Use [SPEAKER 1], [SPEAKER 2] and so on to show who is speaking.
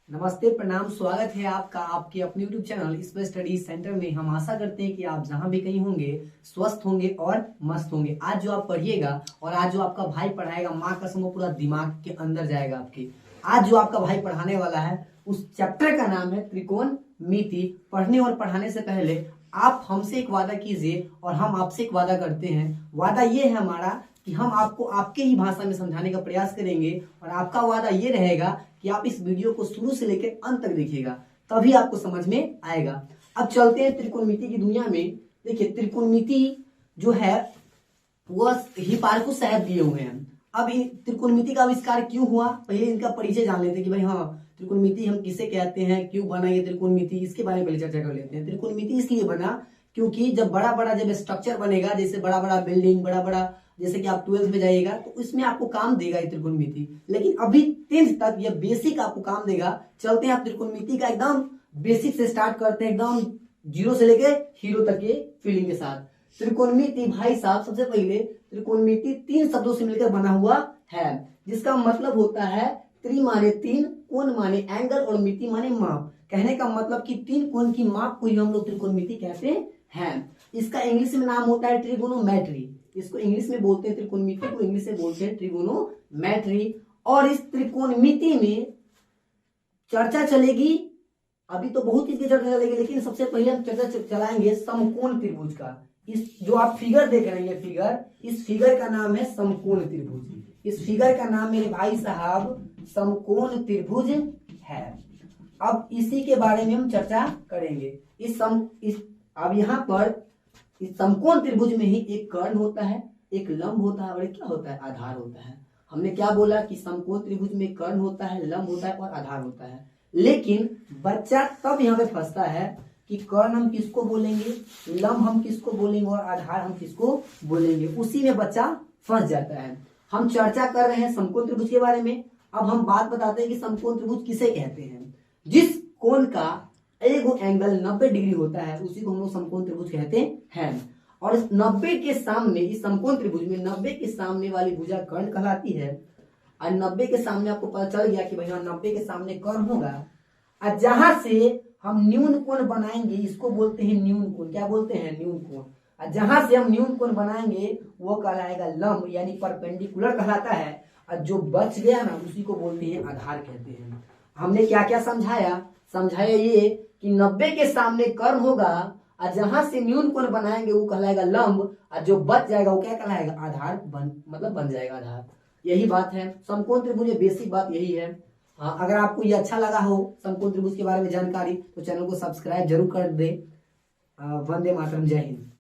[SPEAKER 1] नमस्ते, प्रणाम, स्वागत है आपका आपके अपने YouTube channel space study centre में। हम आशा करते हैं कि आप जहां भी कहीं होंगे स्वस्थ होंगे और मस्त होंगे। आज जो आप पढ़िएगा और आज जो आपका भाई पढ़ाएगा, माँ कसम वो पूरा दिमाग के अंदर जाएगा आपके। आज जो आपका भाई पढ़ाने वाला है उस चैप्टर का नाम है त्रिकोणमिति। पढ़ने और पढ़ाने से पहले आप हमसे एक वादा कीजिए और हम आपसे एक वादा करते हैं। वादा ये है हमारा कि हम आपको आपके ही भाषा में समझाने का प्रयास करेंगे और आपका वादा ये रहेगा कि आप इस वीडियो को शुरू से लेकर अंत तक देखिएगा, तभी आपको समझ में आएगा। अब चलते हैं त्रिकोणमिति की दुनिया में। देखिए, त्रिकोणमिति जो है वह हिपार्कुस साहब दिए हुए हैं। अब त्रिकोणमिति का आविष्कार क्यों हुआ, पहले इनका परिचय जान लेते हैं कि भाई हाँ, त्रिकोणमिति हम किसे कहते हैं, क्यों बना ये त्रिकोणमिति, इसके बारे में पहले चर्चा कर लेते हैं। त्रिकोणमिति इसलिए बना क्योंकि जब बड़ा बड़ा जब स्ट्रक्चर बनेगा, जैसे बड़ा बड़ा बिल्डिंग, बड़ा बड़ा जैसे कि आप 12th में जाइएगा तो इसमें आपको काम देगा ये त्रिकोणमिति। लेकिन अभी 10th तक ये बेसिक आपको काम देगा। चलते हैं आप त्रिकोणमिति का एकदम बेसिक से स्टार्ट करते हैं, एकदम जीरो से लेके हीरो तक के फीलिंग के साथ। त्रिकोणमिति भाई साहब, सबसे पहले त्रिकोणमिति 3 शब्दों से मिलकर बना हुआ है, जिसका मतलब होता है त्रि माने 3, कोण माने एंगल और मिति माने माप। कहने का मतलब कि 3 कोण की माप को ही हम लोग त्रिकोणमिति कहते हैं। इसका इंग्लिश में नाम होता है ट्रिगोनोमेट्री। इसको इंग्लिश में बोलते हैं, त्रिकोणमिति को इंग्लिश में बोलते हैं ट्रिगोनोमेट्री। और इस त्रिकोणमिति में चर्चा चलेगी, अभी तो बहुत चीज की चर्चा चलेगी, लेकिन सबसे पहले हम चर्चा चलाएंगे समकोण त्रिभुज का। इस जो आप फिगर देख रहे हैं, ये फिगर, इस फिगर का नाम है समकोण त्रिभुज। इस फिगर का नाम मेरे भाई साहब समकोण त्रिभुज है। अब इसी के बारे में हम चर्चा करेंगे। अब यहाँ पर इस समकोण त्रिभुज में ही एक कर्ण होता है, एक लंब होता है और एक क्या होता है, आधार होता है। हमने क्या बोला कि समकोण त्रिभुज में कर्ण होता है, लंब होता है और आधार होता है। लेकिन बच्चा तब यहाँ पे फंसता है कि कर्ण हम किसको बोलेंगे, लंब हम किसको बोलेंगे और आधार हम किसको बोलेंगे, उसी में बच्चा फंस जाता है। हम चर्चा कर रहे हैं समकोण त्रिभुज के बारे में। अब हम बात बताते हैं कि समकोण त्रिभुज किसे कहते हैं। जिस कोण का एगो एंगल 90 डिग्री होता है उसी को हम लोग समकोण त्रिभुज कहते हैं। और इस 90 के सामने, इस समकोण त्रिभुज में 90 के सामने वाली भुजा कर्ण कहलाती है। और 90 के सामने आपको पता चल गया कि भैया 90 के सामने कर्ण होगा। और जहां से हम न्यून कोण बनाएंगे इसको बोलते हैं न्यून कोण। क्या बोलते हैं, न्यून कोण। और जहां से हम न्यून कोण बनाएंगे वो कहलाएगा लंब, यानी परपेंडिकुलर कहलाता है। और जो बच गया ना उसी को बोलते हैं आधार कहते हैं। हमने क्या क्या समझाया ये कि 90 के सामने कर्ण होगा और जहां से न्यून कोण बनाएंगे वो कहलाएगा लंब, और जो बच जाएगा वो क्या कहलाएगा, आधार बन जाएगा आधार। यही बात है समकोण त्रिभुज, बेसिक बात यही है। हाँ, अगर आपको ये अच्छा लगा हो समकोण त्रिभुज के बारे में जानकारी तो चैनल को सब्सक्राइब जरूर कर दे। वंदे मातरम, जय हिंद।